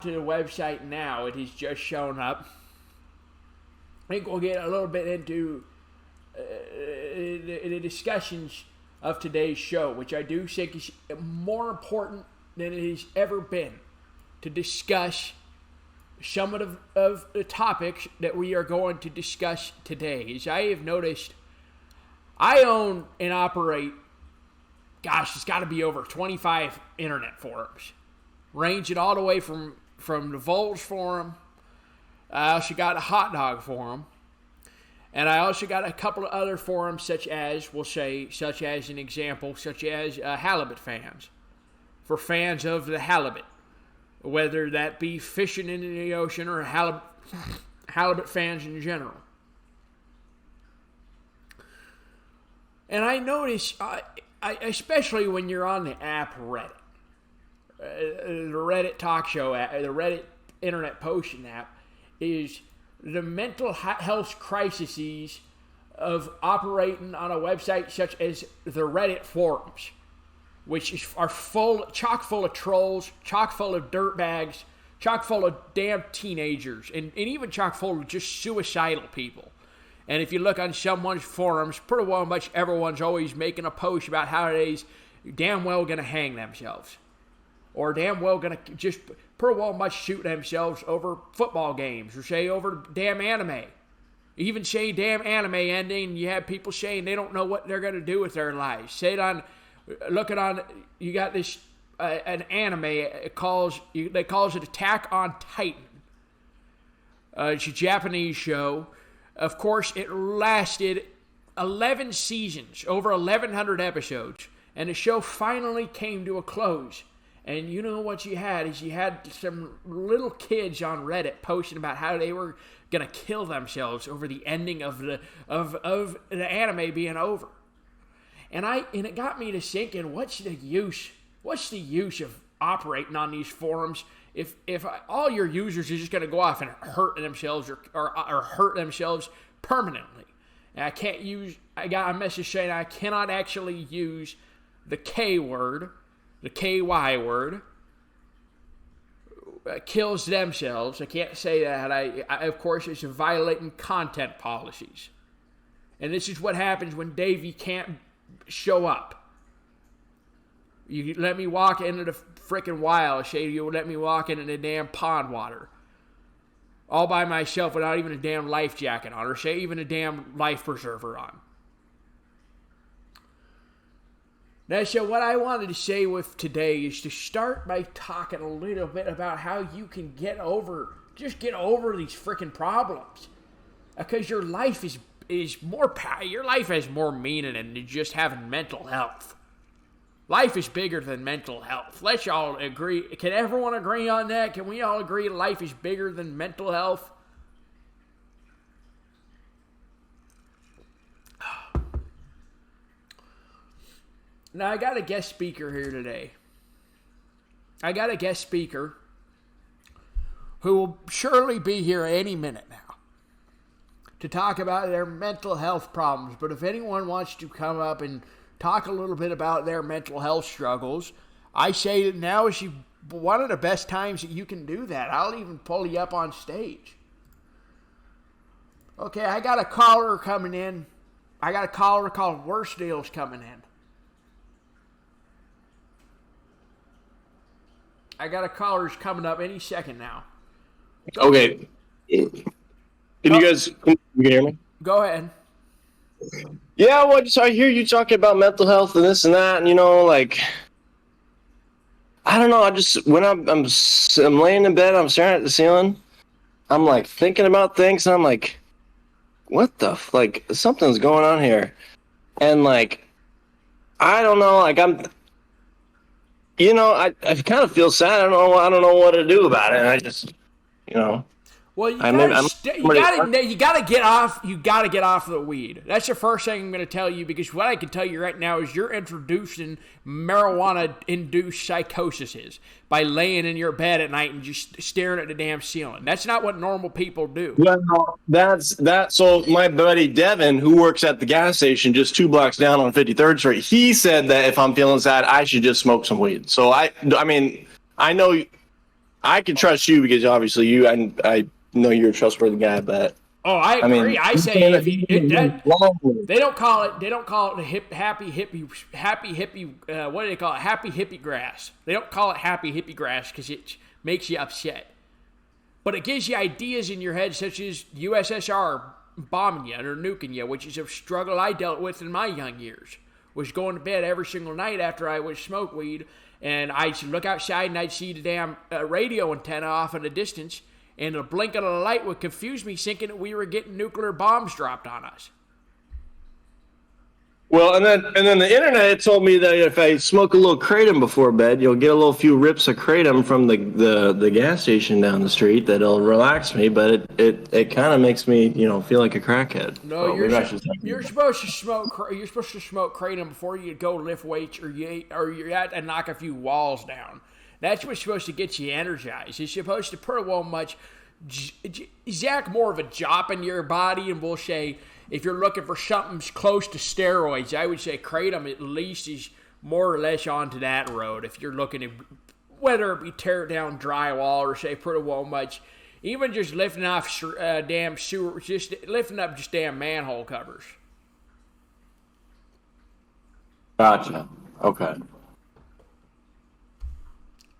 to the website now. It has just shown up. I think we'll get a little bit into the discussions of today's show, which I do think is more important than it has ever been to discuss some of the topics that we are going to discuss today. As I have noticed, I own and operate, it's got to be over 25 internet forums, ranging all the way from the Voles forum. I also got a hot dog forum, and I also got a couple of other forums, such as halibut fans, for fans of the halibut, whether that be fishing in the ocean or halibut fans in general. And I notice, especially when you're on the app Reddit, the Reddit talk show app, the Reddit internet posting app, is the mental health crises of operating on a website such as the Reddit forums, which are chock full of trolls, chock full of dirtbags, chock full of damn teenagers, and even chock full of just suicidal people. And if you look on someone's forums, pretty well much everyone's always making a post about how they's damn well going to hang themselves. Or damn well going to just pretty well much shoot themselves over football games, or say over damn anime. Even say damn anime ending, you have people saying they don't know what they're going to do with their lives. Say it on, you got this, an anime, they calls it Attack on Titan. It's a Japanese show. Of course, it lasted 11 seasons, over 1,100 episodes, and the show finally came to a close. And you know what you had some little kids on Reddit posting about how they were gonna kill themselves over the ending of the anime being over. And it got me to thinking, what's the use of operating on these forums if all your users are just gonna go off and hurt themselves or hurt themselves permanently? And I got a message saying I cannot actually use the K word. The KY word, kills themselves. I can't say that. I of course, it's violating content policies. And this is what happens when Davey can't show up. You let me walk into the freaking wild. Say you let me walk into the damn pond water, all by myself without even a damn life jacket on, or say even a damn life preserver on. Now, so what I wanted to say with today is to start by talking a little bit about how you can get over these freaking problems. Because your life your life has more meaning than just having mental health. Life is bigger than mental health. Let's all agree. Can everyone agree on that? Can we all agree life is bigger than mental health? Now, I got a guest speaker here today. I got a guest speaker who will surely be here any minute now to talk about their mental health problems. But if anyone wants to come up and talk a little bit about their mental health struggles, I say that now is one of the best times that you can do that. I'll even pull you up on stage. Okay, I got a caller coming in. I got a caller called Worst Deals coming in. I got a caller's coming up any second now. Okay. Can you hear me? Go ahead. Yeah, well, so I hear you talking about mental health and this and that, and I don't know. I just when I'm laying in bed, I'm staring at the ceiling. I'm like thinking about things, and I'm like, what the something's going on here, and I don't know. I kind of feel sad. I don't know what to do about it. And I just, Well, you gotta get off. You gotta get off the weed. That's the first thing I'm gonna tell you, because what I can tell you right now is you're introducing marijuana-induced psychoses by laying in your bed at night and just staring at the damn ceiling. That's not what normal people do. Well, that's that. So my buddy Devin, who works at the gas station just 2 blocks down on 53rd Street, he said that if I'm feeling sad, I should just smoke some weed. So I mean, I know I can trust you because obviously I know you're a trustworthy guy, but Oh, I I agree. mean, I you're say saying that if you it, that wrong. they don't call it happy hippie what do they call it, happy hippie grass. They don't call it happy hippie grass because it makes you upset. But it gives you ideas in your head such as USSR bombing you or nuking you, which is a struggle I dealt with in my young years. Was going to bed every single night after I would smoke weed, and I'd look outside and I'd see the damn radio antenna off in the distance, and the blink of the light would confuse me, thinking that we were getting nuclear bombs dropped on us. Well, and then the internet told me that if I smoke a little kratom before bed, you'll get a little few rips of kratom from the gas station down the street. That'll relax me, but it kind of makes me feel like a crackhead. No, So maybe I should you're supposed to smoke. You're supposed to smoke kratom before you go lift weights or you're at to knock a few walls down. That's what's supposed to get you energized. It's supposed to put well much. Zach more of a jop in your body, and we'll say if you're looking for something close to steroids, I would say kratom at least is more or less onto that road. If you're looking at whether it be tear down drywall or say pretty well much, even just lifting off damn sewer, just lifting up just damn manhole covers. Gotcha. Okay.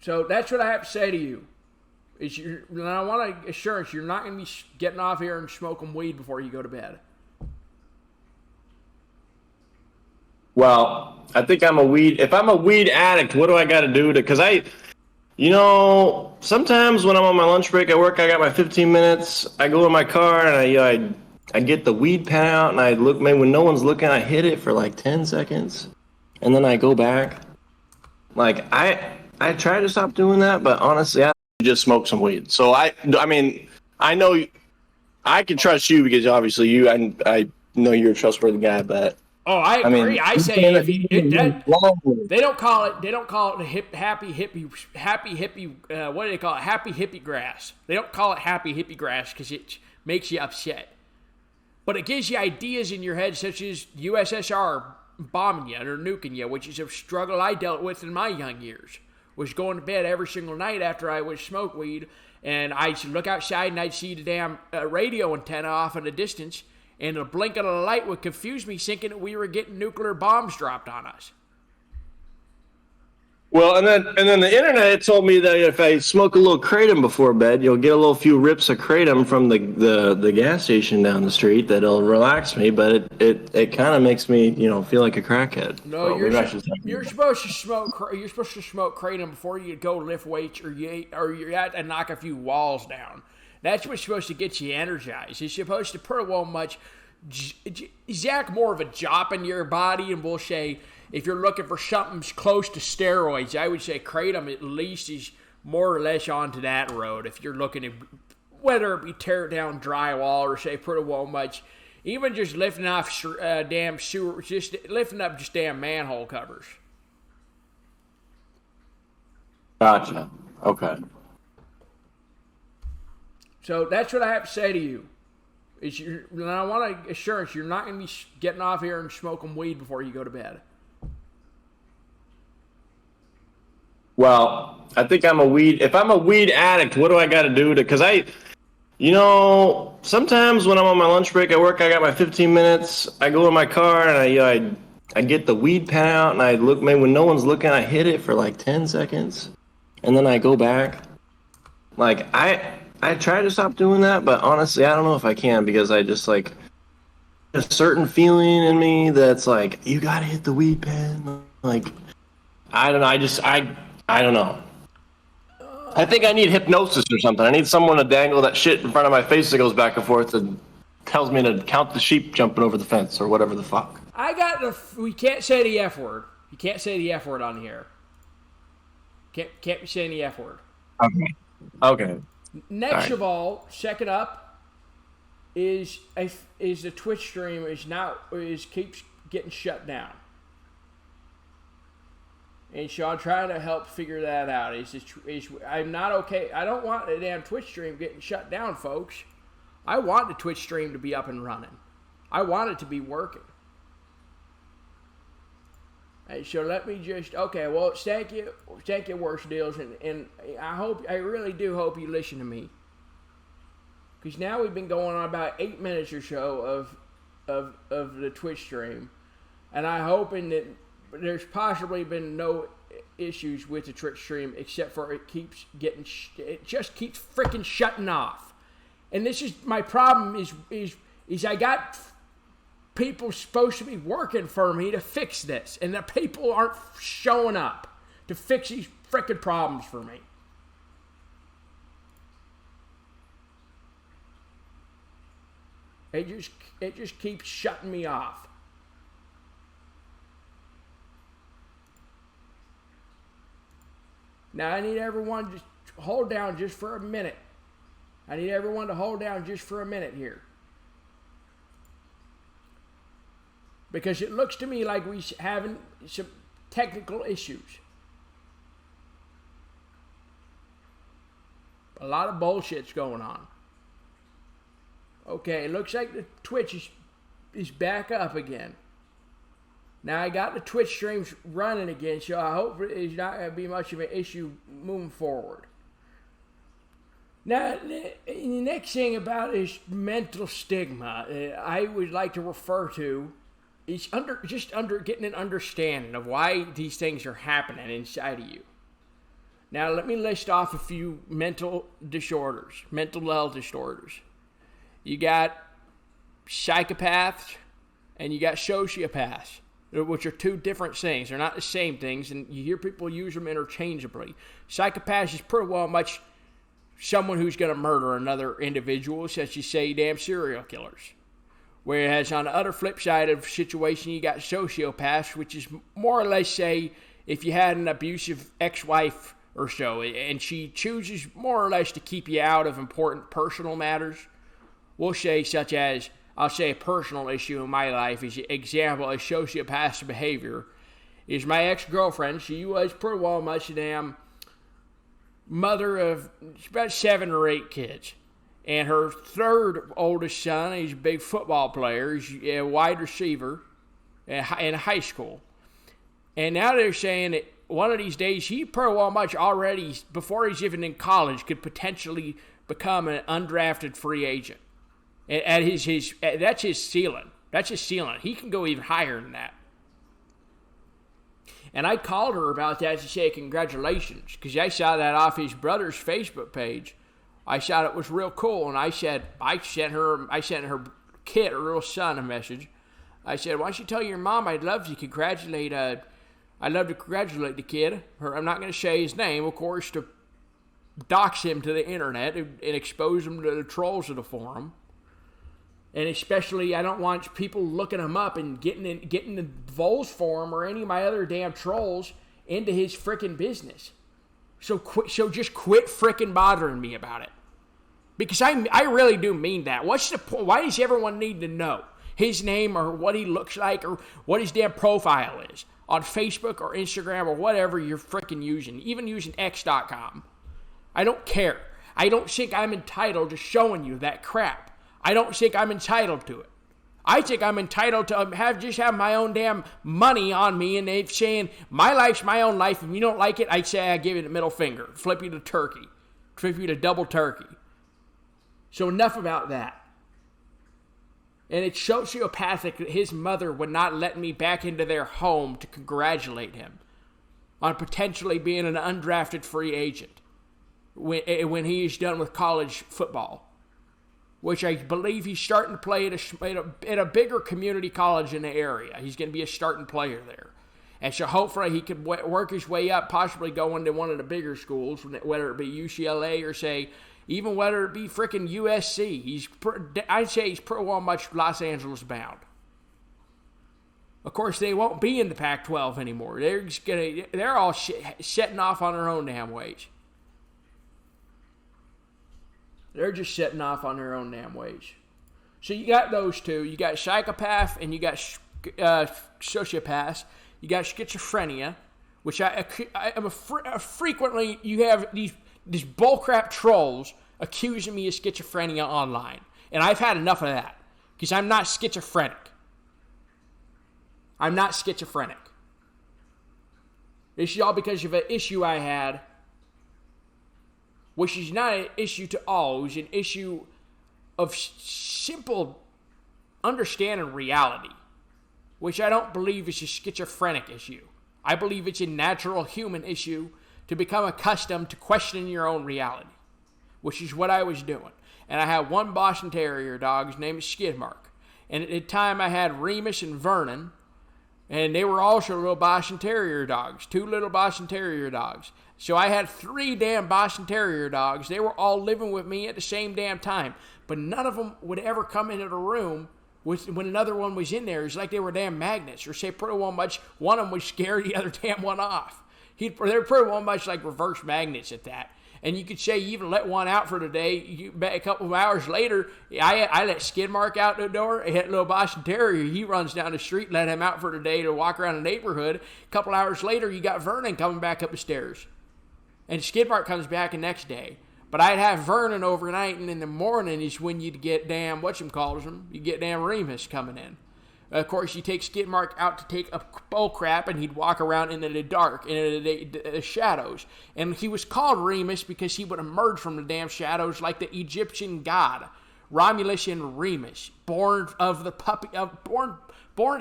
So that's what I have to say to you. And I want to assurance you're not going to be getting off here and smoking weed before you go to bed. Well, I think if I'm a weed addict, what do I got to do to, because sometimes when I'm on my lunch break at work, I got my 15 minutes, I go in my car and I get the weed pen out and I look, maybe when no one's looking, I hit it for like 10 seconds and then I go back. Like I try to stop doing that, but honestly, I just smoke some weed. So I mean, I know I can trust you because obviously I know you're a trustworthy guy, but oh, I agree. mean, I say if you they don't call it happy hippie what do they call it, happy hippie grass. They don't call it happy hippie grass because it makes you upset. But it gives you ideas in your head such as USSR bombing you or nuking you, which is a struggle I dealt with in my young years. Was going to bed every single night after I would smoke weed, and I'd look outside and I'd see the damn radio antenna off in the distance, and the blink of the light would confuse me, thinking that we were getting nuclear bombs dropped on us. Well, and then the internet told me that if I smoke a little kratom before bed, you'll get a little few rips of kratom from the gas station down the street. That'll relax me, but it kind of makes me feel like a crackhead. No, you're supposed to smoke. You're supposed to smoke kratom before you go lift weights or you're at to knock a few walls down. That's what's supposed to get you energized. It's supposed to put well much. Zach more of a jop in your body, and we'll say if you're looking for something close to steroids, I would say kratom at least is more or less onto that road. If you're looking at whether it be tear down drywall or say pretty well much, even just lifting off damn sewer, just lifting up just damn manhole covers. Gotcha. Okay. So that's what I have to say to you. And I want to assurance you're not going to be getting off here and smoking weed before you go to bed. Well, I think if I'm a weed addict, what do I got to do to, because sometimes when I'm on my lunch break at work, I got my 15 minutes, I go in my car and I get the weed pen out and I look, maybe when no one's looking, I hit it for like 10 seconds and then I go back. Like I try to stop doing that, but honestly, I don't know if I can because I just like a certain feeling in me that's like, you gotta hit the weed pen. Like, I don't know. I don't know. I think I need hypnosis or something. I need someone to dangle that shit in front of my face that goes back and forth and tells me to count the sheep jumping over the fence or whatever the fuck. We can't say the F word. You can't say the F word on here. Can't be saying the F word. Okay. Next of all, second up is the Twitch stream keeps getting shut down. And so I'm trying to help figure that out. I'm not okay. I don't want the damn Twitch stream getting shut down, folks. I want the Twitch stream to be up and running. I want it to be working. So let me just, okay, well, thank you, Worst Deals, and I really do hope you listen to me. Because now we've been going on about 8 minutes or so of the Twitch stream, and I'm hoping that there's possibly been no issues with the Twitch stream except for it just keeps freaking shutting off. And this is my problem is I got people supposed to be working for me to fix this, and the people aren't showing up to fix these freaking problems for me. It just keeps shutting me off. Now I need everyone to just hold down just for a minute. I need everyone to hold down just for a minute here. Because it looks to me like we're having some technical issues. A lot of bullshit's going on. Okay, it looks like the Twitch is back up again. Now I got the Twitch streams running again, so I hope it's not going to be much of an issue moving forward. Now, the next thing about this mental stigma I would like to refer to is getting an understanding of why these things are happening inside of you. Now, let me list off a few mental health disorders. You got psychopaths and you got sociopaths, which are two different things. They're not the same things, and you hear people use them interchangeably. Psychopaths is pretty well much someone who's going to murder another individual, such as, say, damn serial killers. Whereas on the other flip side of the situation, you got sociopaths, which is more or less, say, if you had an abusive ex-wife or so, and she chooses more or less to keep you out of important personal matters, we'll say, such as, I'll say a personal issue in my life, is an example of sociopath's behavior, is my ex-girlfriend. She was pretty well much a damn mother of about 7 or 8 kids. And her third oldest son, he's a big football player. He's a wide receiver in high school. And now they're saying that one of these days, he pretty well much already, before he's even in college, could potentially become an undrafted free agent. At that's his ceiling. That's his ceiling. He can go even higher than that. And I called her about that to say congratulations, because I saw that off his brother's Facebook page. I thought it was real cool, and I sent her kid, her little son, a message. I said, "Why don't you tell your mom I'd love to congratulate the kid. I'm not going to say his name, of course, to dox him to the internet and expose him to the trolls of the forum. And especially, I don't want people looking him up and getting the Voles forum or any of my other damn trolls into his frickin' business. So just quit frickin' bothering me about it. Because I really do mean that. What's the point? Why does everyone need to know his name or what he looks like or what his damn profile is on Facebook or Instagram or whatever you're frickin' using, even using X.com? I don't care. I don't think I'm entitled to showing you that crap. I don't think I'm entitled to it. I think I'm entitled to have my own damn money on me, and they're saying my life's my own life. If you don't like it, I'd say I give you the middle finger, flip you to turkey, flip you to double turkey. So enough about that. And it's sociopathic that his mother would not let me back into their home to congratulate him on potentially being an undrafted free agent when he is done with college football, which I believe he's starting to play at a bigger community college in the area. He's going to be a starting player there. And so hopefully he could work his way up, possibly go into one of the bigger schools, whether it be UCLA or, say, even whether it be frickin' USC. I'd say he's pretty well much Los Angeles bound. Of course, they won't be in the Pac-12 anymore. They're all setting off on their own damn ways. They're just setting off on their own damn ways. So you got those two. You got psychopath and you got sociopaths. You got schizophrenia, which frequently you have these bullcrap trolls accusing me of schizophrenia online. And I've had enough of that because I'm not schizophrenic. I'm not schizophrenic. This is all because of an issue I had, which is not an issue to all. It was an issue of simple understanding reality, which I don't believe is a schizophrenic issue. I believe it's a natural human issue to become accustomed to questioning your own reality, which is what I was doing. And I had one Boston Terrier dog. His name is Skidmark. And at the time I had Remus and Vernon, and they were also little Boston Terrier dogs, 2 little Boston Terrier dogs. So I had 3 damn Boston Terrier dogs. They were all living with me at the same damn time. But none of them would ever come into the room when another one was in there. It's like they were damn magnets. Or say pretty well much, one of them would scare the other damn one off. They were pretty well much like reverse magnets at that. And you could say you even let one out for the day. A couple of hours later, I let Skidmark out the door. I hit little Boston Terrier. He runs down the street, let him out for the day to walk around the neighborhood. A couple hours later, you got Vernon coming back up the stairs. And Skidmark comes back the next day. But I'd have Vernon overnight, and in the morning is when you'd get damn, you get damn Remus coming in. Of course, you take Skidmark out to take a bull crap, and he'd walk around into the dark, into the shadows. And he was called Remus because he would emerge from the damn shadows like the Egyptian god, Romulus and Remus, born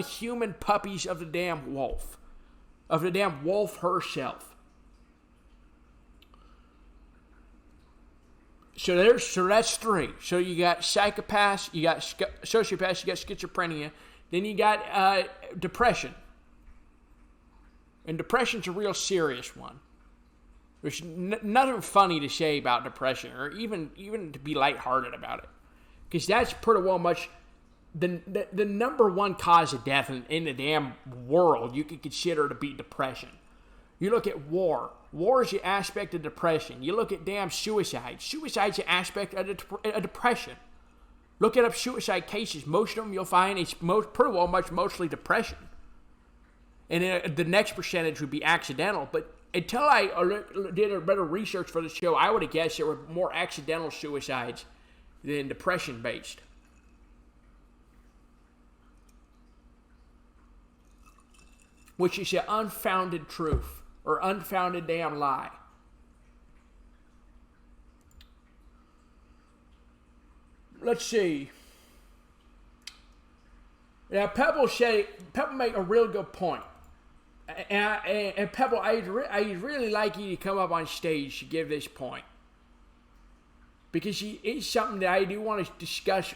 human puppies of the damn wolf herself. So that's 3. So you got psychopaths, you got sociopaths, you got schizophrenia. Then you got depression. And depression's a real serious one. There's nothing funny to say about depression, or even to be lighthearted about it. Because that's pretty well much the number one cause of death in the damn world you could consider to be depression. You look at war. War is the aspect of depression. You look at damn suicide. Suicide's an aspect of depression. Look up suicide cases. Most of them you'll find it's pretty well much mostly depression. And the next percentage would be accidental. But until I did a better research for the show, I would have guessed there were more accidental suicides than depression-based. Which is an unfounded truth, or unfounded damn lie. Let's see. Now, Pebble made a real good point. And Pebble, I'd really like you to come up on stage to give this point. Because it's something that I do want to discuss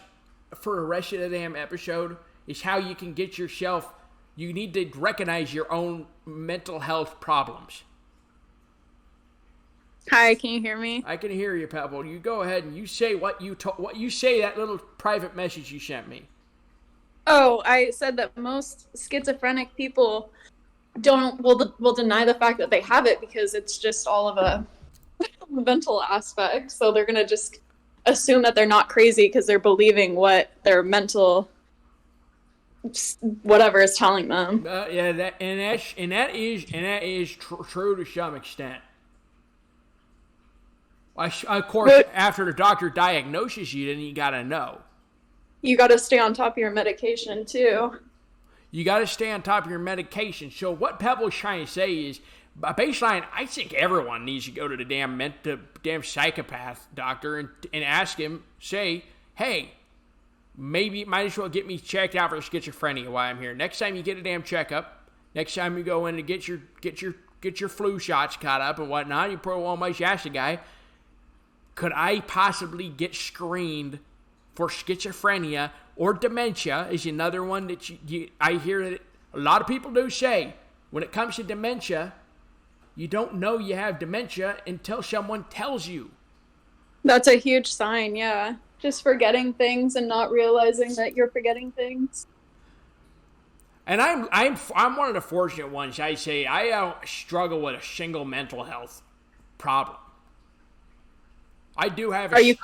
for the rest of the damn episode, is how you can get yourself, you need to recognize your own mental health problems. Hi, can you hear me? I can hear you, Pebble. You go ahead and you say what you say, that little private message you sent me. Oh, I said that most schizophrenic people will deny the fact that they have it because it's just all of a mental aspect. So they're gonna just assume that they're not crazy because they're believing what their mental whatever is telling them. Yeah, that is true to some extent. Of course, but after the doctor diagnoses you, then you gotta know. You gotta stay on top of your medication too. You gotta stay on top of your medication. So what Pebble's trying to say is, by baseline, I think everyone needs to go to the damn psychopath doctor and ask him, say, hey, maybe you might as well get me checked out for schizophrenia while I'm here. Next time you get a damn checkup, next time you go in to get your flu shots caught up and whatnot, you probably won't much ask the guy, could I possibly get screened for schizophrenia or dementia? Is another one that I hear that a lot of people do say. When it comes to dementia, you don't know you have dementia until someone tells you. That's a huge sign, yeah. Just forgetting things and not realizing that you're forgetting things. And I'm one of the fortunate ones. I say I don't struggle with a single mental health problem. I do have. Are you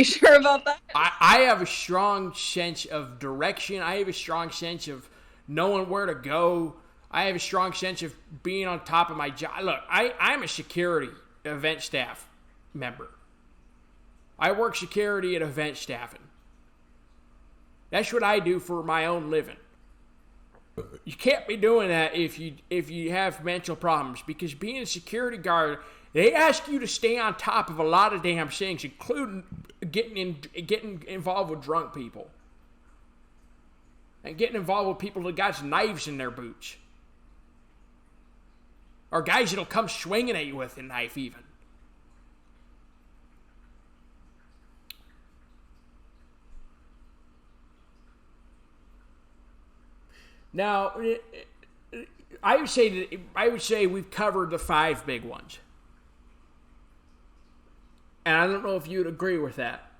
sure about that? I have a strong sense of direction. I have a strong sense of knowing where to go. I have a strong sense of being on top of my job. Look, I'm a security event staff member. I work security at event staffing. That's what I do for my own living. You can't be doing that if you have mental problems, because being a security guard, they ask you to stay on top of a lot of damn things, including getting involved with drunk people and getting involved with people that got knives in their boots, or guys that'll come swinging at you with a knife even. Now, I would say we've covered the 5 big ones, and I don't know if you'd agree with that,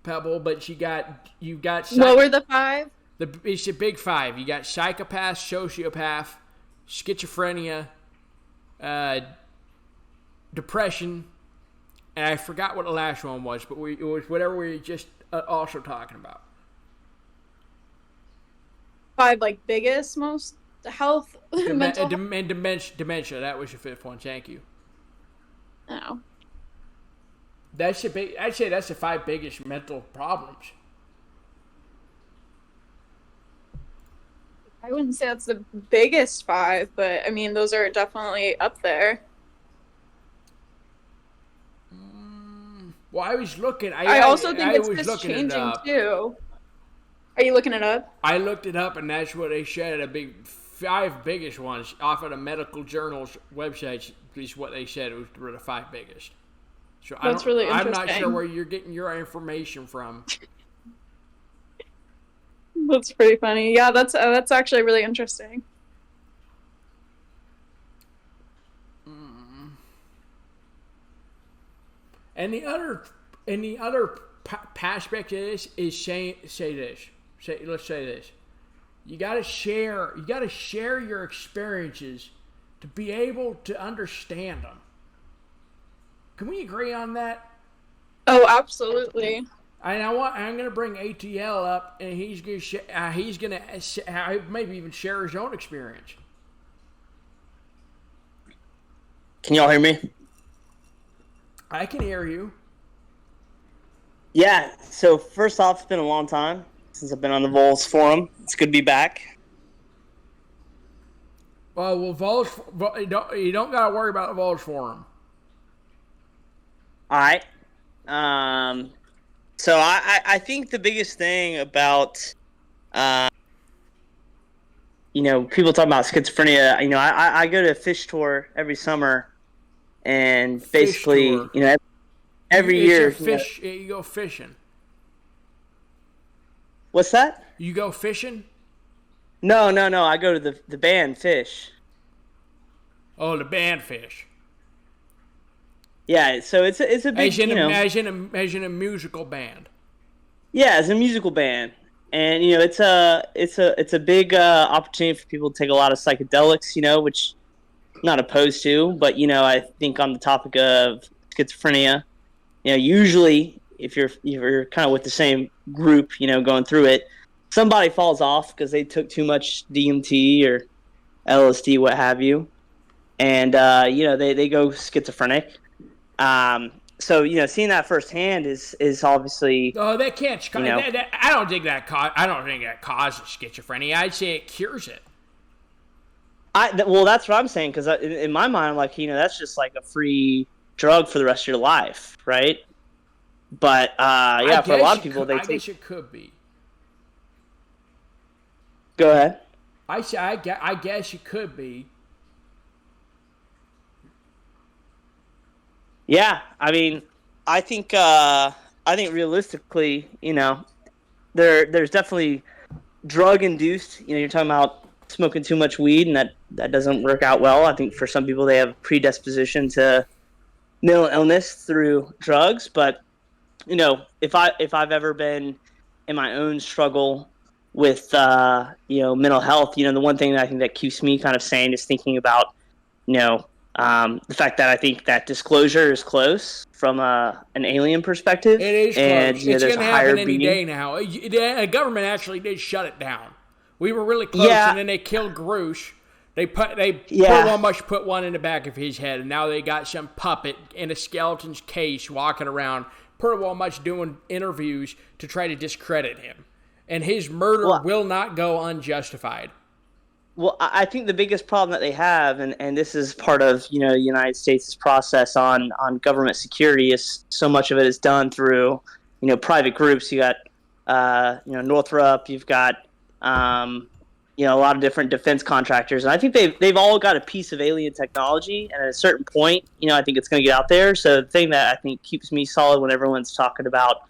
Pebble. But you got What were the 5? It's the big 5. You got psychopath, sociopath, schizophrenia, depression, and I forgot what the last one was, but it was whatever we were just also talking about. 5 like biggest, most health, mental. And dementia. That was your 5th one. Thank you. Oh. I'd say that's the 5 biggest mental problems. I wouldn't say that's the biggest 5, but I mean those are definitely up there. Well, I was looking. I also think it's just changing too. Are you looking it up? I looked it up, and that's what they said. A big 5 biggest ones off of the medical journals websites is what they said were the 5 biggest. So that's really interesting. I'm not sure where you're getting your information from. That's pretty funny. Yeah, that's actually really interesting. And the other aspect of this is let's say this. You got to share your experiences to be able to understand them. Can we agree on that? Oh, absolutely. I'm going to bring ATL up, and he's going to maybe even share his own experience. Can y'all hear me? I can hear you. Yeah. So first off, it's been a long time since I've been on the Voles forum. It's good to be back. Well, Voles, you don't got to worry about the Voles forum. All right. So I think the biggest thing about, people talk about schizophrenia. I go to a fish tour every summer, and basically, every year. You go fishing. What's that? You go fishing? No. I go to the band Fish. Oh, the band Fish. Yeah, so it's a big, as in a musical band. Yeah, as a musical band, and it's a big opportunity for people to take a lot of psychedelics, which I'm not opposed to, but I think on the topic of schizophrenia, usually if you're kind of with the same group, going through it, somebody falls off because they took too much DMT or LSD, what have you, and they go schizophrenic. So seeing that firsthand is obviously. Oh, that can't. I don't think that causes schizophrenia. I'd say it cures it. Well, that's what I'm saying, because in my mind, I'm like, that's just like a free drug for the rest of your life, right? But for a lot of people, I guess it could be. Go ahead. I guess it could be. Yeah, I mean, I think realistically, there's definitely drug induced. You're talking about smoking too much weed, and that doesn't work out well. I think for some people they have a predisposition to mental illness through drugs. But if I've ever been in my own struggle with mental health, the one thing that I think that keeps me kind of sane is thinking about the fact that I think that disclosure is close from an alien perspective. It is close. And, it's going to happen any day now. The government actually did shut it down. We were really close, and then they killed Grush. They put one in the back of his head, and now they got some puppet in a skeleton's case walking around, pretty much doing interviews to try to discredit him. And his murder will not go unjustified. Well, I think the biggest problem that they have, and this is part of the United States' process on government security, is so much of it is done through private groups. You got Northrop, you've got a lot of different defense contractors, and I think they've all got a piece of alien technology, and at a certain point, I think it's going to get out there. So the thing that I think keeps me solid when everyone's talking about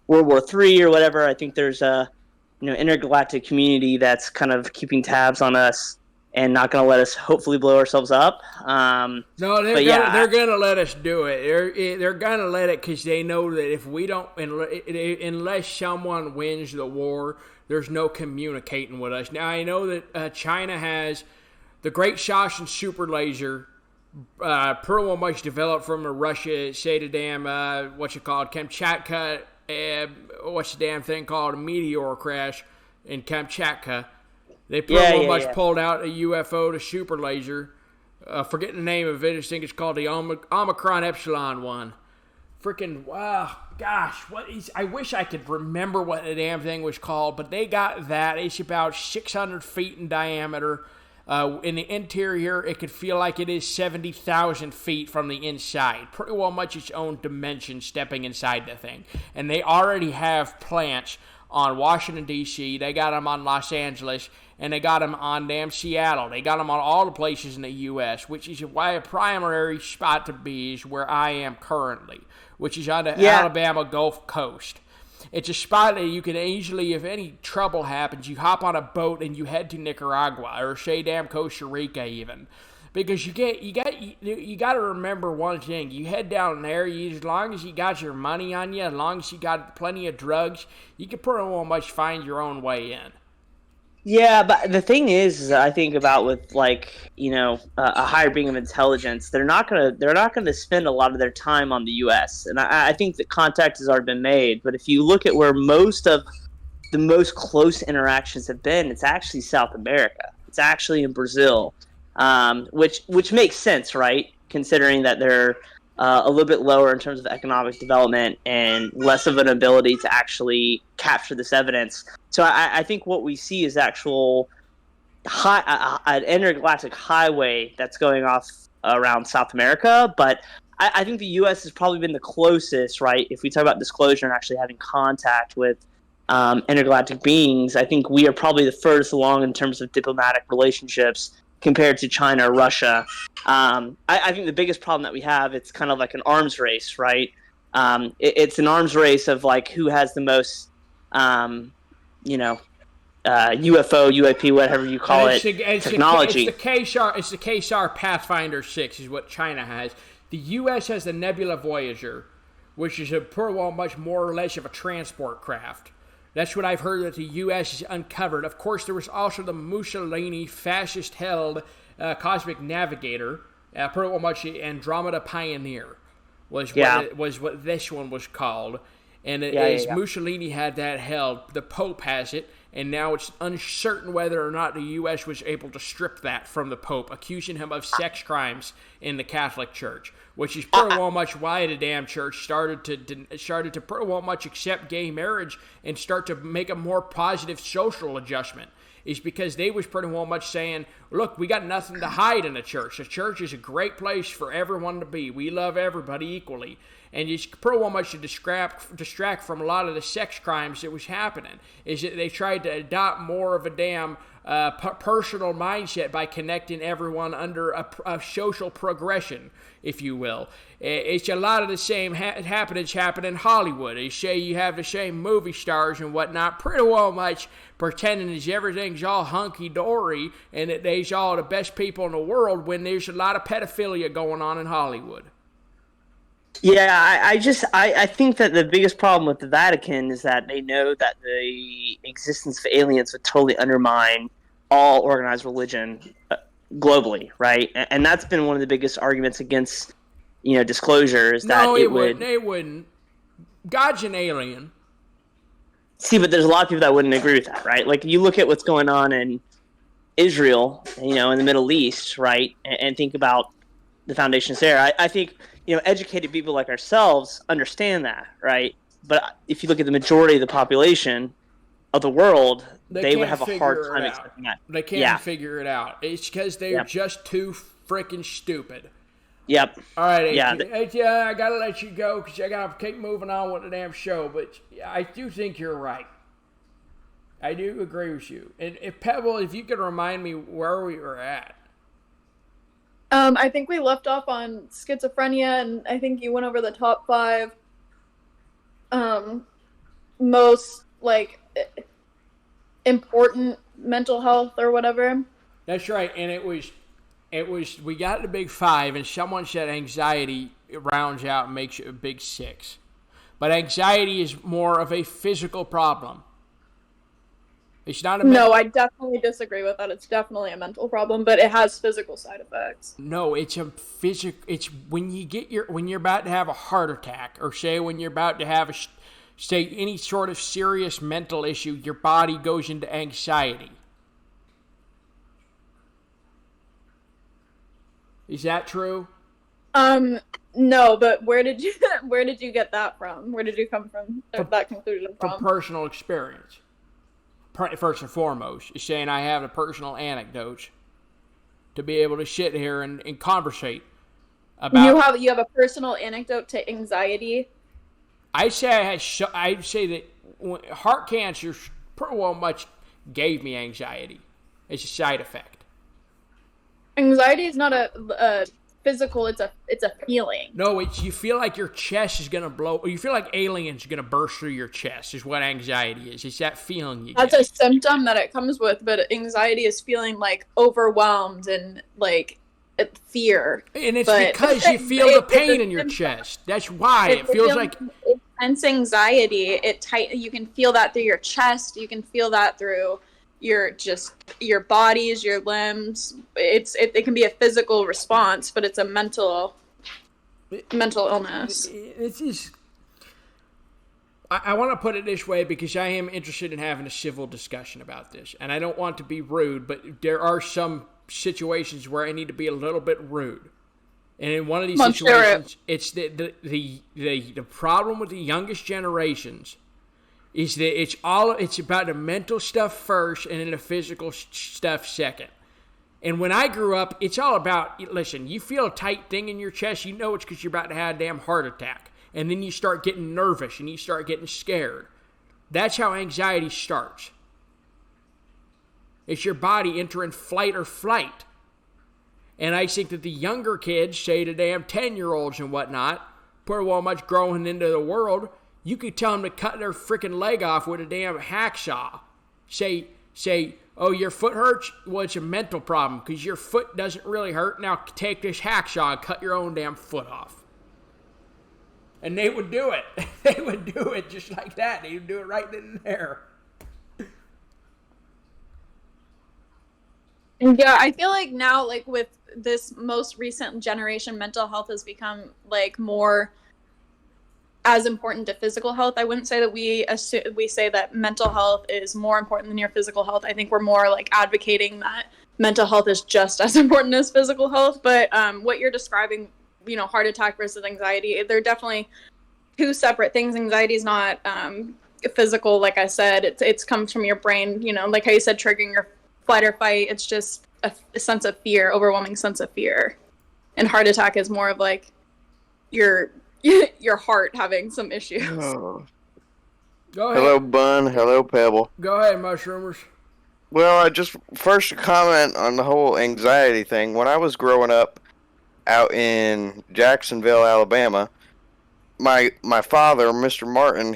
World War III or whatever, I think there's a intergalactic community that's kind of keeping tabs on us and not going to let us hopefully blow ourselves up. No, they're going to let us do it. They're going to let it because they know that if we don't, unless someone wins the war, there's no communicating with us. Now, I know that China has the Great Shoshin super laser, pretty well much developed from Russia, say the damn, Kamchatka, what's the damn thing called? A meteor crash in Kamchatka. They pretty much pulled out a UFO to super laser. Forgetting the name of it, I think it's called the Omicron Epsilon one. Freaking, wow, gosh, I wish I could remember what the damn thing was called, but they got that. It's about 600 feet in diameter. In the interior, it could feel like it is 70,000 feet from the inside. Pretty well much its own dimension stepping inside the thing. And they already have plants on Washington, D.C. They got them on Los Angeles. And they got them on damn Seattle. They got them on all the places in the U.S., which is why a primary spot to be is where I am currently, which is on the Alabama Gulf Coast. It's a spot that you can easily, if any trouble happens, you hop on a boat and you head to Nicaragua or say damn Costa Rica even, because you got to remember one thing: you head down there, as long as you got your money on you, as long as you got plenty of drugs, you can pretty well much find your own way in. Yeah, but the thing is I think about with a higher being of intelligence, they're not gonna spend a lot of their time on the U.S. And I think that contact has already been made. But if you look at where most of the most close interactions have been, it's actually South America. It's actually in Brazil, which makes sense, right? Considering that they're a little bit lower in terms of economic development and less of an ability to actually capture this evidence. So I think what we see is actual an intergalactic highway that's going off around South America. But I think the U.S. has probably been the closest, right? If we talk about disclosure and actually having contact with intergalactic beings, I think we are probably the furthest along in terms of diplomatic relationships compared to China or Russia. I think the biggest problem that we have, it's kind of like an arms race, right? It's an arms race of like who has the most, UFO, UAP, whatever you call it, technology. It's the KSAR Pathfinder 6 is what China has. The U.S. has the Nebula Voyager, which is much more or less of a transport craft. That's what I've heard that the U.S. has uncovered. Of course, there was also the Mussolini fascist-held Cosmic Navigator, pretty much the Andromeda Pioneer was what this one was called. And Mussolini had that held. The Pope has it, and now it's uncertain whether or not the U.S. was able to strip that from the Pope, accusing him of sex crimes in the Catholic Church, which is pretty well much why the damn church started to pretty well much accept gay marriage and start to make a more positive social adjustment. Is because they was pretty well much saying, look, we got nothing to hide in the church. The church is a great place for everyone to be. We love everybody equally. And it's pretty well much to distract from a lot of the sex crimes that was happening. Is that they tried to adopt more of a damn personal mindset by connecting everyone under a social progression, if you will. It's a lot of the same happenings happen in Hollywood. They say you have the same movie stars and whatnot, pretty well much pretending as everything's all hunky-dory and that they's all the best people in the world when there's a lot of pedophilia going on in Hollywood. Yeah, I think that the biggest problem with the Vatican is that they know that the existence of aliens would totally undermine all organized religion globally, right? And that's been one of the biggest arguments against, disclosure is that it wouldn't. God's an alien. See, but there's a lot of people that wouldn't agree with that, right? Like, you look at what's going on in Israel, in the Middle East, right? And think about the foundations there. I think, educated people like ourselves understand that, right? But if you look at the majority of the population, of the world, they would can't have a hard figure it time out. accepting that. They can't Yeah. figure it out. It's because they're Yep. just too freaking stupid. Yep. All right, Yeah. I gotta let you go because I gotta keep moving on with the damn show. But I do think you're right. I do agree with you. And if Pebble, if you could remind me where we were at. I think we left off on schizophrenia, and I think you went over the top 5 most like important mental health or whatever. That's right, and it was we got the big 5, and someone said anxiety rounds out and makes it a big 6. But anxiety is more of a physical problem. It's not a No, I definitely disagree with that. It's definitely a mental problem, but it has physical side effects. No, it's a physical. It's when you're about to have a heart attack, or say when you're about to have say any sort of serious mental issue, your body goes into anxiety. Is that true? No, but where did you get that from? Where did you come from that conclusion From from? personal experience. First and foremost, is saying I have the personal anecdotes to be able to sit here and conversate about. You have a personal anecdote to anxiety. I'd say that heart cancer pretty well much gave me anxiety. It's a side effect. Anxiety is not a physical, it's a feeling. No, you feel like your chest is gonna blow, or you feel like aliens are gonna burst through your chest. Is what anxiety is. It's that feeling you That's get. a symptom that it comes with, but anxiety is feeling like overwhelmed and like fear. And it's because you feel the pain in your chest. That's why it feels like intense anxiety. You can feel that through your chest. You can feel that through your bodies, your limbs. It can be a physical response, but it's a mental illness. It's just. I want to put it this way because I am interested in having a civil discussion about this, and I don't want to be rude, but there are some situations where I need to be a little bit rude. And in one of these situations, it's the problem with the youngest generations is that it's about the mental stuff first and then the physical stuff second. And when I grew up, it's all about, listen, you feel a tight thing in your chest, you know it's because you're about to have a damn heart attack. And then you start getting nervous and you start getting scared. That's how anxiety starts. It's your body entering fight or flight. And I think that the younger kids, say the damn 10-year-olds and whatnot, pretty well much growing into the world, you could tell them to cut their freaking leg off with a damn hacksaw. Say, oh, your foot hurts? Well, it's a mental problem because your foot doesn't really hurt. Now take this hacksaw and cut your own damn foot off. And they would do it. They would do it just like that. They would do it right then and there. Yeah, I feel like now, like with this most recent generation, mental health has become like more as important to physical health. I wouldn't say that we say that mental health is more important than your physical health. I think we're more like advocating that mental health is just as important as physical health. But what you're describing, heart attack versus anxiety, they're definitely two separate things. Anxiety is not physical, like I said. It's comes from your brain, like how you said, triggering your flight or fight. It's just a sense of fear, overwhelming sense of fear. And heart attack is more of like your heart having some issues. Oh. Go ahead. Hello, Bun. Hello, Pebble. Go ahead, Mushroomers. Well, I just first comment on the whole anxiety thing. When I was growing up out in Jacksonville, Alabama, my father, Mr. Martin,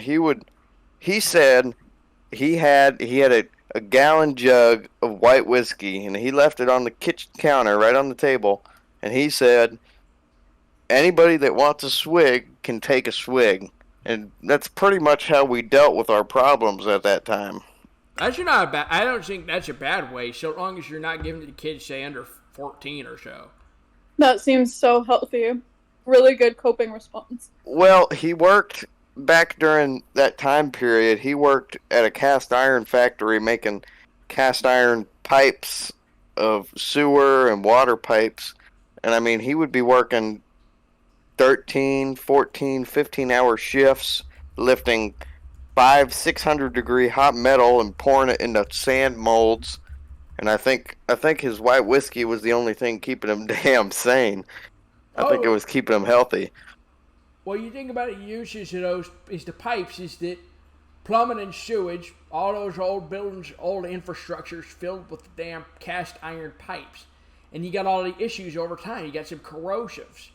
he said he had a gallon jug of white whiskey, and he left it on the kitchen counter right on the table, and he said, anybody that wants a swig can take a swig. And that's pretty much how we dealt with our problems at that time. That's not bad. I don't think that's a bad way, so long as you're not giving it to kids, say, under 14 or so. That seems so healthy. Really good coping response. Well, he worked back during that time period. He worked at a cast iron factory making cast iron pipes of sewer and water pipes. And I mean, he would be working 13, 14, 15-hour shifts, lifting 600 degree hot metal and pouring it into sand molds. And I think his white whiskey was the only thing keeping him damn sane. I think it Oh, was keeping him healthy. well, you think about it, uses of those is the pipes, is that plumbing and sewage, all those old buildings, old infrastructures filled with damn cast iron pipes. And you got all the issues over time. You got some corrosives.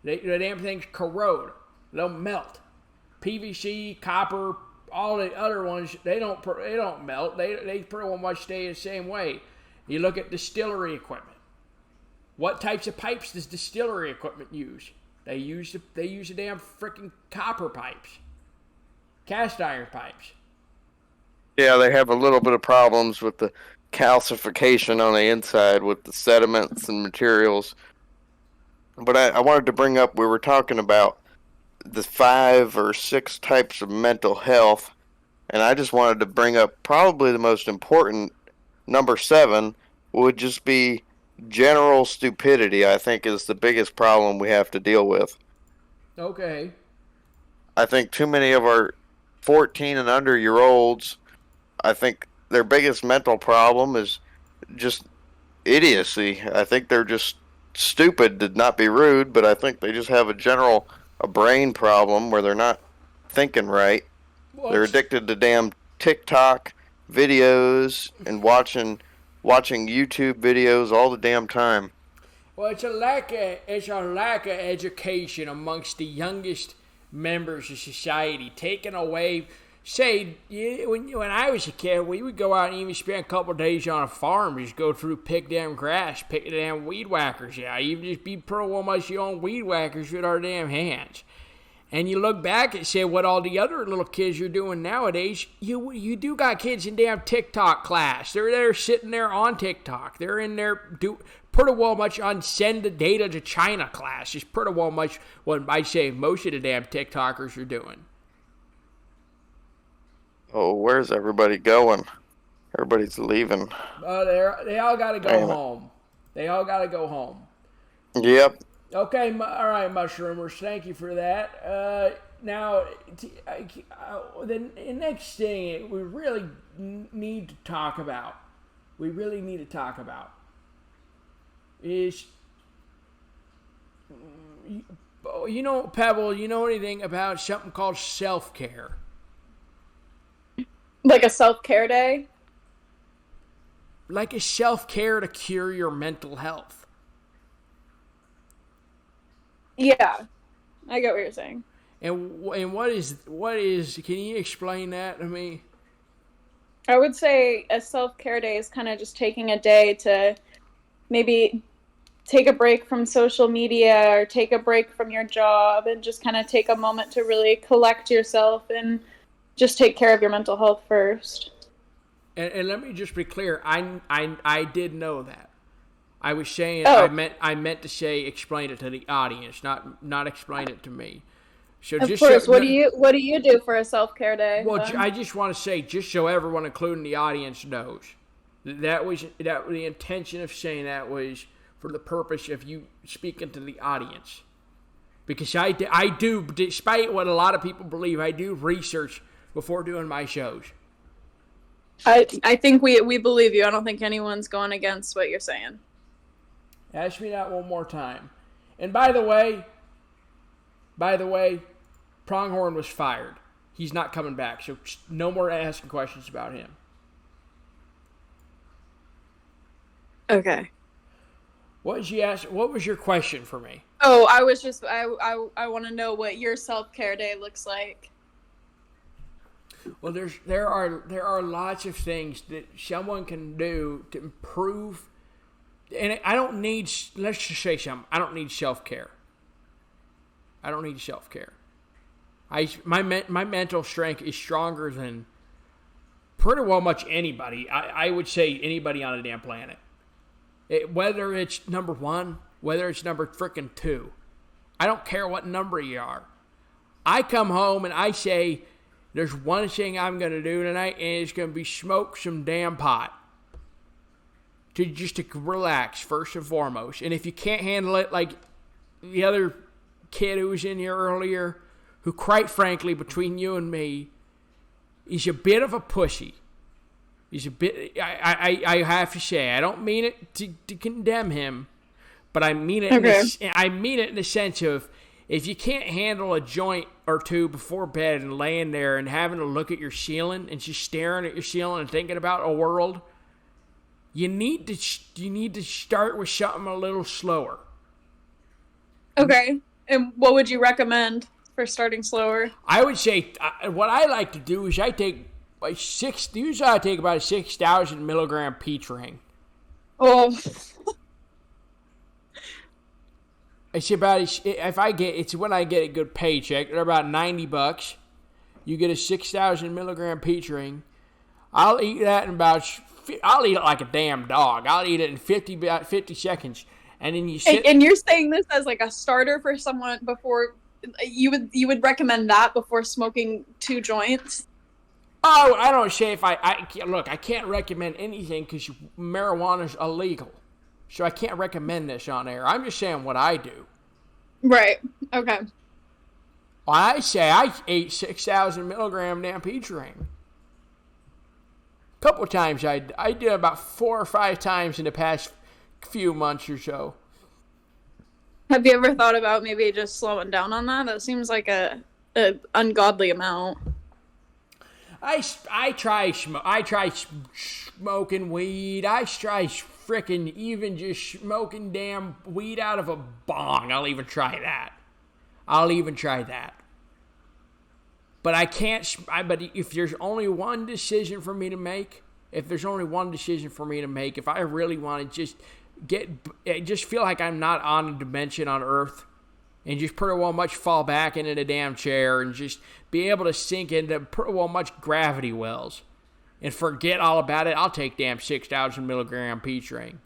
The damn things corrode. They'll melt. PVC, copper, all the other ones, they don't melt. They pretty much stay the same way. You look at distillery equipment. What types of pipes does distillery equipment use? They use the damn freaking copper pipes, cast iron pipes. Yeah, they have a little bit of problems with the calcification on the inside with the sediments and materials. But I wanted to bring up, we were talking about the 5 or 6 types of mental health, and I just wanted to bring up probably the most important, number 7, would just be general stupidity. I think is the biggest problem we have to deal with. Okay. I think too many of our 14 and under year olds, I think their biggest mental problem is just idiocy. I think they're just stupid, to not be rude, but I think they just have a brain problem where they're not thinking right. Well, They're addicted to damn TikTok videos and watching YouTube videos all the damn time. Well, it's a lack of education amongst the youngest members of society, taken away. Say, when I was a kid, we would go out and even spend a couple of days on a farm, just go through, pick damn grass, pick the damn weed whackers. Yeah, even just be pretty much your own weed whackers with our damn hands. And you look back and say what all the other little kids are doing nowadays. You do got kids in damn TikTok class. They're sitting there on TikTok. They're in there pretty well much on send the data to China class. Is pretty well much what I'd say most of the damn TikTokers are doing. Oh, where's everybody going? Everybody's leaving. They all got to go home. They all got to go home. Yep. Okay, all right, Mushroomers. Thank you for that. Now, the next thing we really need to talk about, is, Pebble, you know anything about something called self-care? Like a self-care day? Like a self-care to cure your mental health. Yeah, I get what you're saying. And what is? Can you explain that to me? I would say a self-care day is kind of just taking a day to maybe take a break from social media or take a break from your job and just kind of take a moment to really collect yourself and just take care of your mental health first. And let me just be clear. I did know that. I was saying I meant to say explain it to the audience, not explain it to me. So of just course, what do you do for a self-care day? Well, I just want to say, just so everyone, including the audience, knows that the intention of saying that was for the purpose of you speaking to the audience, because I do, despite what a lot of people believe, I do research before doing my shows. I think we believe you. I don't think anyone's going against what you're saying. Ask me that one more time. And by the way, Pronghorn was fired. He's not coming back, so no more asking questions about him. Okay. What was your question for me? Oh, I was just I want to know what your self-care day looks like. Well, there are lots of things that someone can do to improve. And I don't need, let's just say something, I don't need self-care. My mental strength is stronger than pretty well much anybody. I would say anybody on the damn planet. Whether it's number 1, whether it's number frickin' 2. I don't care what number you are. I come home and I say, there's one thing I'm going to do tonight, and it's going to be smoke some damn pot. To relax, first and foremost. And if you can't handle it, like the other kid who was in here earlier, who quite frankly, between you and me, he's a bit of a pussy. He's a bit. I have to say, I don't mean it to condemn him, but I mean it. Okay. I mean it in the sense of, if you can't handle a joint or two before bed and laying there and having to look at your ceiling and just staring at your ceiling and thinking about a world, you need to start with something a little slower. Okay. And what would you recommend for starting slower? I would say what I like to do is I take usually I take about a 6,000 milligram peach ring. Oh. It's about, it's when I get a good paycheck. They're about $90. You get a 6,000 milligram peach ring. I'll eat that I'll eat it like a damn dog. I'll eat it in 50 seconds. And then you sit. And you're saying this as like a starter for someone before you would recommend that before smoking 2 joints? Oh, I don't say if I can't recommend anything because marijuana's illegal. So I can't recommend this on air. I'm just saying what I do. Right. Okay. Well, I say I ate 6,000 milligram damn peach ring. A couple of times I did about 4 or 5 times in the past few months or so. Have you ever thought about maybe just slowing down on that? That seems like a ungodly amount. I try smoking weed. I try frickin' even just smoking damn weed out of a bong. I'll even try that. But I can't. But if there's only one decision for me to make, if I really want to just feel like I'm not on a dimension on Earth, and just pretty well much fall back into the damn chair and just be able to sink into pretty well much gravity wells and forget all about it, I'll take damn 6,000 milligram peach ring.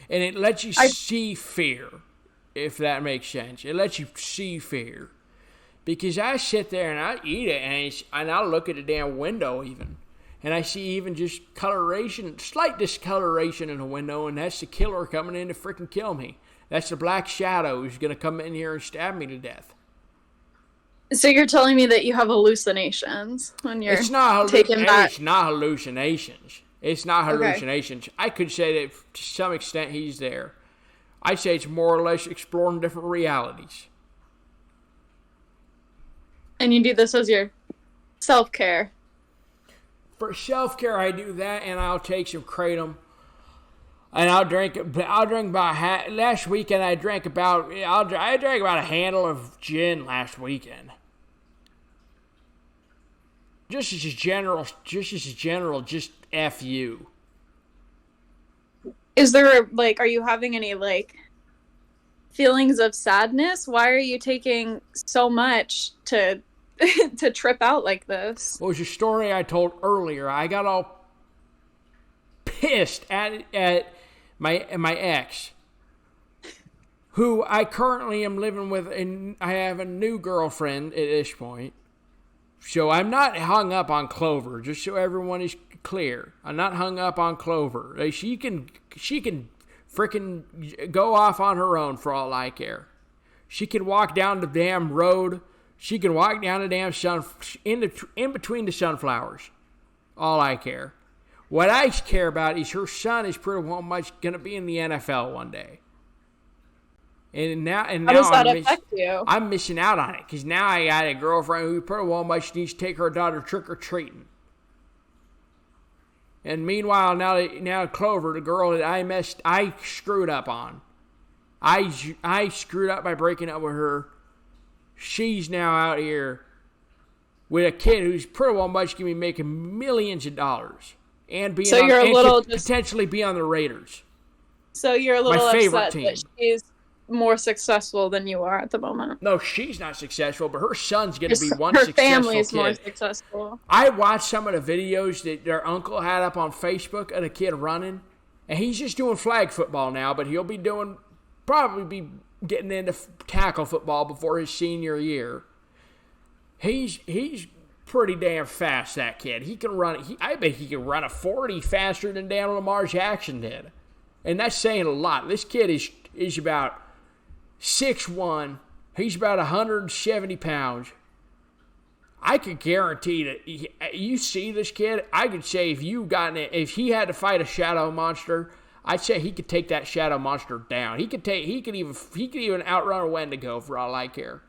And it lets you see fear, if that makes sense. It lets you see fear. Because I sit there and I eat it and I look at the damn window even. And I see even just slight discoloration in the window, and that's the killer coming in to freaking kill me. That's the black shadow who's going to come in here and stab me to death. So you're telling me that you have hallucinations when you're taking that? It's not hallucinations. Okay. I could say that to some extent he's there. I'd say it's more or less exploring different realities. And you do this as your self-care? For self-care, I do that, and I'll take some kratom, and I'll drink about last weekend. I drank about a handle of gin last weekend. Just as a general, just F you. Is there are you having any feelings of sadness? Why are you taking so much to trip out like this? Well, it was a story I told earlier. I got all pissed at my ex, who I currently am living with, and I have a new girlfriend at this point. So I'm not hung up on Clover, just so everyone is clear. I'm not hung up on Clover. She can frickin' go off on her own for all I care. She can walk down the damn road. She can walk down the damn in between the sunflowers. All I care. What I care about is her son is pretty well much going to be in the NFL one day. And now how does that affect you? I'm missing out on it because now I got a girlfriend who pretty well much needs to take her daughter trick-or-treating. And meanwhile, now Clover, the girl that I screwed up on. I screwed up by breaking up with her. She's now out here with a kid who's pretty well much going to be making millions of dollars and potentially be on the Raiders. So you're a little upset team. That she's more successful than you are at the moment. No, she's not successful, but her son's going to be one her successful family is kid. more successful. I watched some of the videos that their uncle had up on Facebook of the kid running, and he's just doing flag football now, but he'll be probably be getting into tackle football before his senior year. He's pretty damn fast, that kid. He can run. I bet he can run a 40 faster than Dan Lamar Jackson did, and that's saying a lot. This kid is about 6'1". He's about 170 pounds, I could guarantee that you see this kid. I could say if he had to fight a shadow monster, I'd say he could take that shadow monster down. He could even outrun a Wendigo for all I care.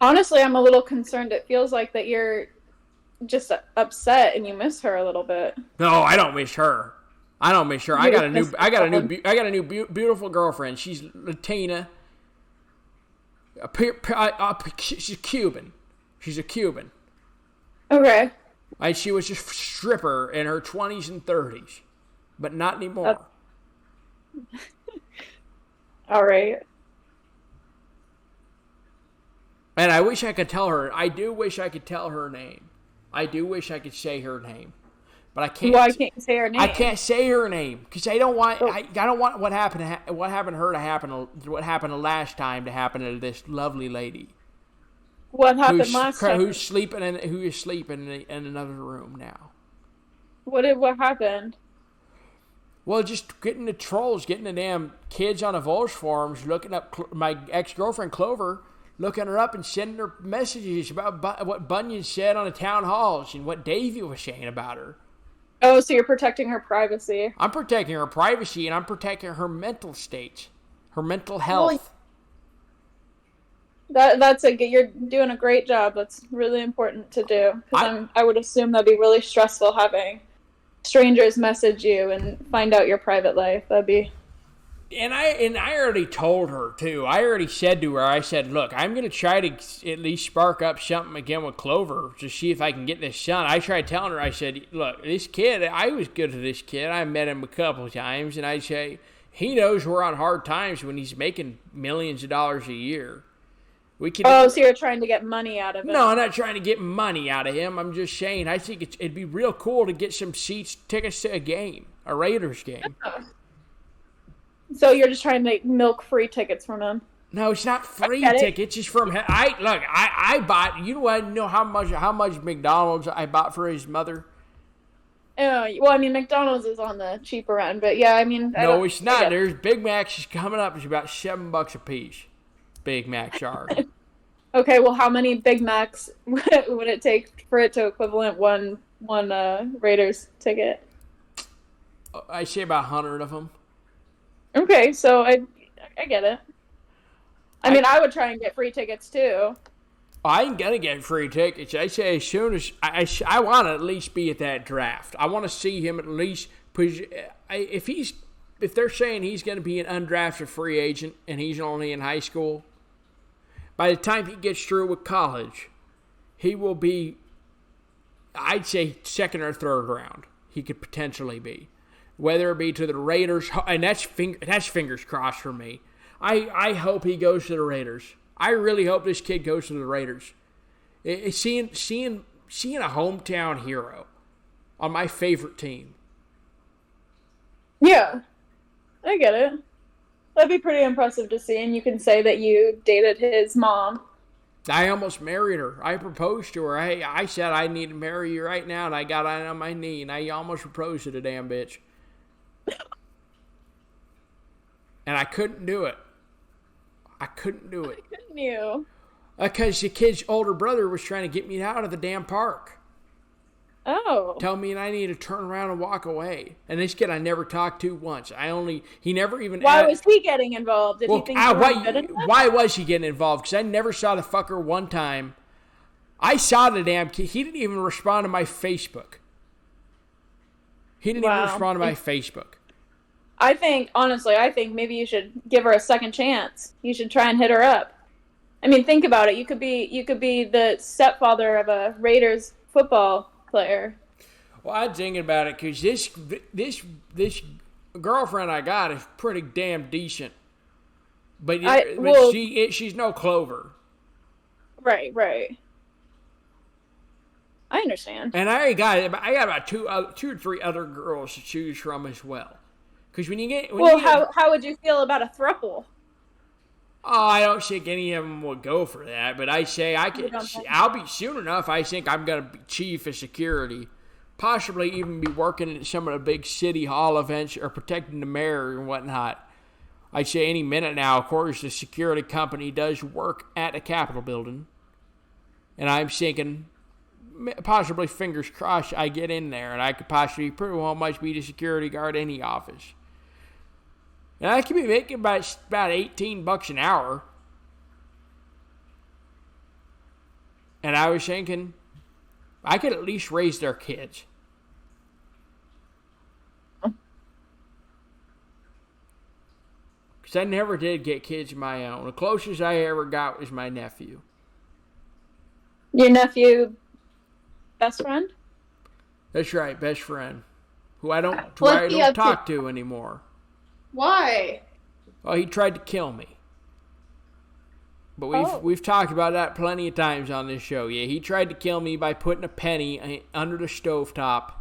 Honestly, I'm a little concerned. It feels like that you're just upset and you miss her a little bit. No, I don't miss her. I got a new beautiful girlfriend. She's Latina. She's Cuban. She's a Cuban. Okay. She was just a stripper in her 20s and 30s, but not anymore. All right. And I wish I could tell her. I do wish I could tell her name. I do wish I could say her name, but I can't. Why can't you say her name? I can't say her name because I don't want. I don't want what happened to her to happen. What happened last time to happen to this lovely lady. What happened last time? Who is sleeping in another room now. What happened? Well, just getting the trolls, getting the damn kids on the Voles forums, looking up my ex-girlfriend Clover, looking her up and sending her messages about what Bunyan said on the town halls and what Davey was saying about her. Oh, so you're protecting her privacy. I'm protecting her privacy and I'm protecting her mental state, her mental health. You're doing a great job. That's really important to do. Because I would assume that'd be really stressful having strangers message you and find out your private life. That'd be. And I already told her too. I already said to her, I said, look, I'm gonna try to at least spark up something again with Clover to see if I can get this done. I tried telling her, I said, look, this kid, I was good to this kid. I met him a couple of times, and I say he knows we're on hard times when he's making millions of dollars a year. So you're trying to get money out of him? No, I'm not trying to get money out of him. I'm just saying I think it'd be real cool to get some tickets to a game, a Raiders game. Yeah. So you're just trying to milk free tickets from him? No, it's not free tickets. It's from him. I bought. You know how much McDonald's I bought for his mother? Well, I mean, McDonald's is on the cheaper end, but yeah, I mean, no, it's not. There's Big Macs coming up. It's about $7 a piece. Big Macs are. Okay, well, how many Big Macs would it take for it to equivalent one Raiders ticket? I say about 100 of them. Okay, so I get it. I mean, I would try and get free tickets too. I ain't gonna get free tickets. I say as soon as I want to at least be at that draft. I want to see him at least. If they're saying he's going to be an undrafted free agent and he's only in high school, by the time he gets through with college, he will be, I'd say, second or third round. He could potentially be. Whether it be to the Raiders, and that's fingers crossed for me. I hope he goes to the Raiders. I really hope this kid goes to the Raiders. Seeing a hometown hero on my favorite team. Yeah. I get it. That'd be pretty impressive to see, and you can say that you dated his mom. I almost married her. I proposed to her. I said I need to marry you right now, and I got on my knee, and I almost proposed to the damn bitch. And I couldn't do it. Couldn't you? Because the kid's older brother was trying to get me out of the damn park. Oh. Tell me I need to turn around and walk away. And this kid I never talked to once. He never even... Why was he getting involved? Did he think you were good enough? Why was he getting involved? Because I never saw the fucker one time. I saw the damn kid. He didn't even respond to my Facebook. Honestly, I think maybe you should give her a second chance. You should try and hit her up. I mean, think about it. You could be the stepfather of a Raiders football player. Well, I'm thinking about it because this girlfriend I got is pretty damn decent, but she's no Clover. Right. I understand. And I got about two or three other girls to choose from as well. Because how would you feel about a throuple? Oh, I don't think any of them would go for that, but I say I'll be soon enough. I think I'm going to be chief of security, possibly even be working at some of the big city hall events or protecting the mayor and whatnot. I'd say any minute now. Of course, the security company does work at the Capitol building. And I'm thinking, possibly fingers crossed, I get in there and I could possibly pretty well much be the security guard in the office. And I could be making about $18 an hour. And I was thinking, I could at least raise their kids. Because I never did get kids of my own. The closest I ever got was my nephew. Your nephew, best friend? That's right, best friend. Who I don't What's talk to anymore. Why? Oh, he tried to kill me. But we've talked about that plenty of times on this show. Yeah, he tried to kill me by putting a penny under the stovetop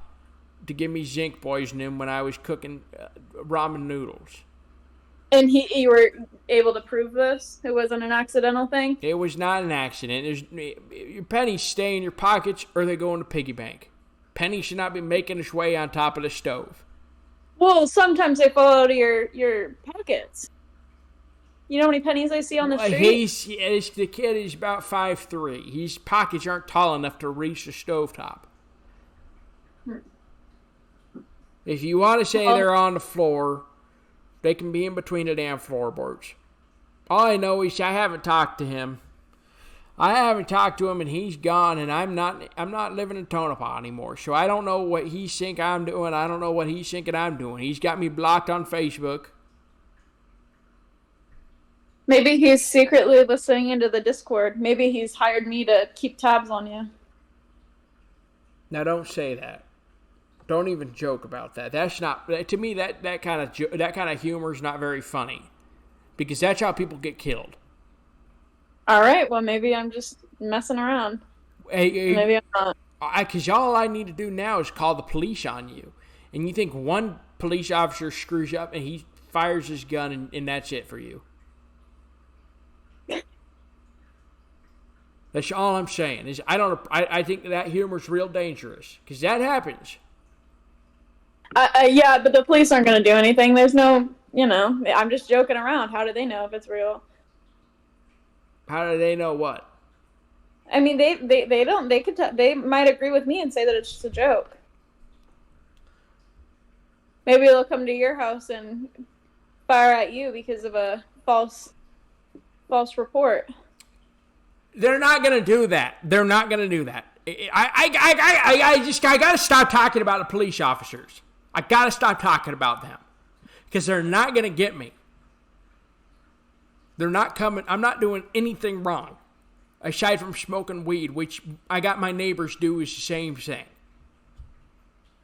to give me zinc poisoning when I was cooking ramen noodles. And you were able to prove this? It wasn't an accidental thing? It was not an accident. Your pennies stay in your pockets or they go in the piggy bank. Pennies should not be making its way on top of the stove. Well, sometimes they fall out of your pockets. You know how many pennies I see on the street? The kid is about 5'3". His pockets aren't tall enough to reach the stovetop. If you want to say they're on the floor, they can be in between the damn floorboards. All I know is I haven't talked to him. And he's gone, and I'm not living in Tonopah anymore. So I don't know what he think I'm doing. I don't know what he's thinking I'm doing. He's got me blocked on Facebook. Maybe he's secretly listening into the Discord. Maybe he's hired me to keep tabs on you. Now don't say that. Don't even joke about that. That's not, to me, that kind of humor is not very funny. Because that's how people get killed. All right, well, maybe I'm just messing around. Maybe I'm not. Because all I need to do now is call the police on you. And you think one police officer screws up and he fires his gun and that's it for you. That's all I'm saying. I think that humor's real dangerous. Because that happens. Yeah, but the police aren't going to do anything. There's no, I'm just joking around. How do they know if it's real? How do they know what? I mean, they don't. They might agree with me and say that it's just a joke. Maybe they'll come to your house and fire at you because of a false report. They're not going to do that. They're not going to do that. I got to stop talking about the police officers. I got to stop talking about them because they're not going to get me. They're not coming. I'm not doing anything wrong aside from smoking weed, which I got my neighbors do is the same thing.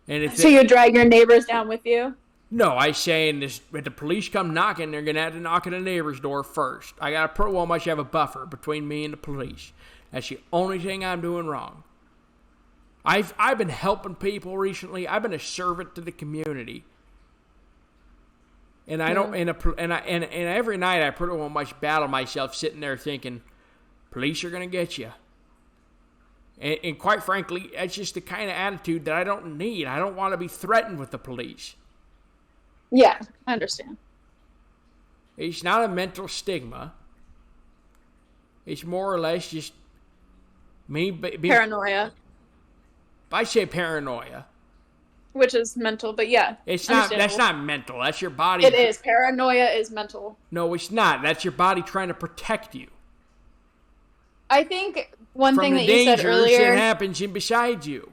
And if you drag your neighbors down with you? No, I saying this. If the police come knocking, they're gonna have to knock on the neighbor's door first. I gotta pretty well much have a buffer between me and the police. That's the only thing I'm doing wrong. I've been helping people recently. I've been a servant to the community, and I don't. And every night I pretty well much battle myself, sitting there thinking, police are gonna get you. And quite frankly, that's just the kind of attitude that I don't need. I don't want to be threatened with the police. Yeah, I understand. It's not a mental stigma. It's more or less just me being... Paranoia. I say paranoia. Which is mental, but yeah. It's not. That's not mental. That's your body. It is. Paranoia is mental. No, it's not. That's your body trying to protect you. I think one thing that you said earlier... From the dangers that happens in beside you.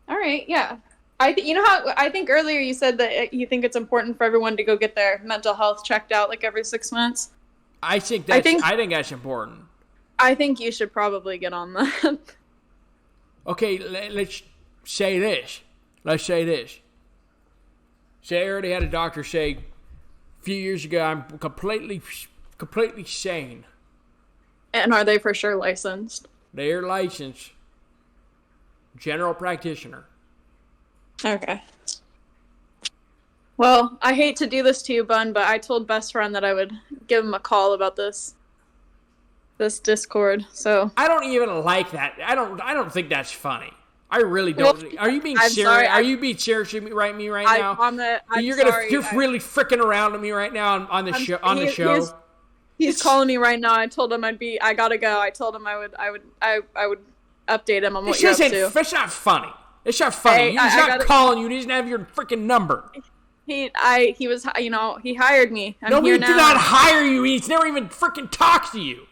All right, yeah. I think earlier you said that you think it's important for everyone to go get their mental health checked out like every 6 months. I think that's important. I think you should probably get on that. Okay, let's say this. Say I already had a doctor say a few years ago I'm completely sane. And are they for sure licensed? They're licensed. General practitioner. Okay. Well, I hate to do this to you, Bun, but I told best friend that I would give him a call about this Discord. So I don't even like that. I don't think that's funny. I really don't. Well, Are you being I'm serious? sorry, Are you being serious with me right now? I'm You're sorry. you're really freaking around at me right now on the show. On the show. He's calling me right now. I told him I gotta go. I told him I would update him on what you're up to. It's not funny. It's not funny. Hey, He's not calling you. He doesn't have your freaking number. He was, he hired me. I'm No, he here did now. not hire you. He's never even freaking talked to you.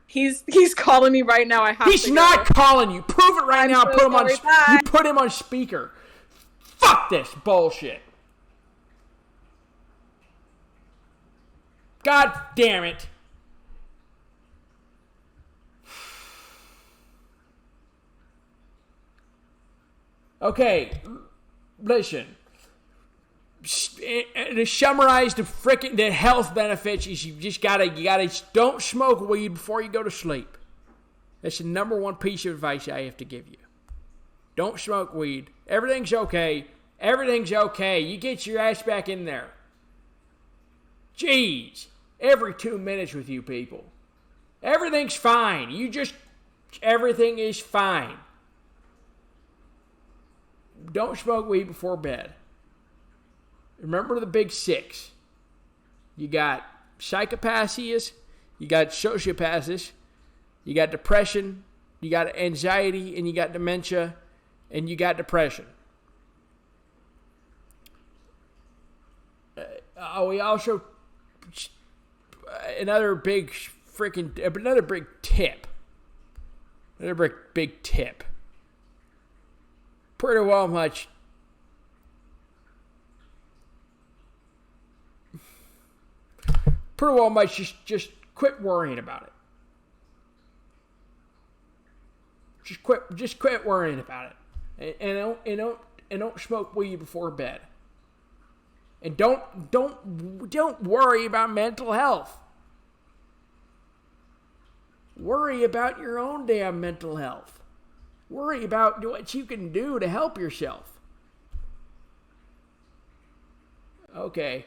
He's calling me right now. He's not calling you. Prove it right now. So Put him on. sorry. Bye. You put him on speaker. Fuck this bullshit. God damn it. Okay, listen. To summarize the health benefits is you gotta don't smoke weed before you go to sleep. That's the number one piece of advice I have to give you. Don't smoke weed. Everything's okay. Everything's okay. You get your ass back in there. Jeez, every 2 minutes with you people. Everything's fine. Everything is fine. Don't smoke weed before bed. Remember the big six. You got psychopaths, you got sociopaths, you got depression, you got anxiety, and you got dementia, and you got depression. We also, another big tip. Another big tip. Pretty well much. Just quit worrying about it. Just quit worrying about it, and don't smoke weed before bed. And don't worry about mental health. Worry about your own damn mental health. Worry about what you can do to help yourself. Okay.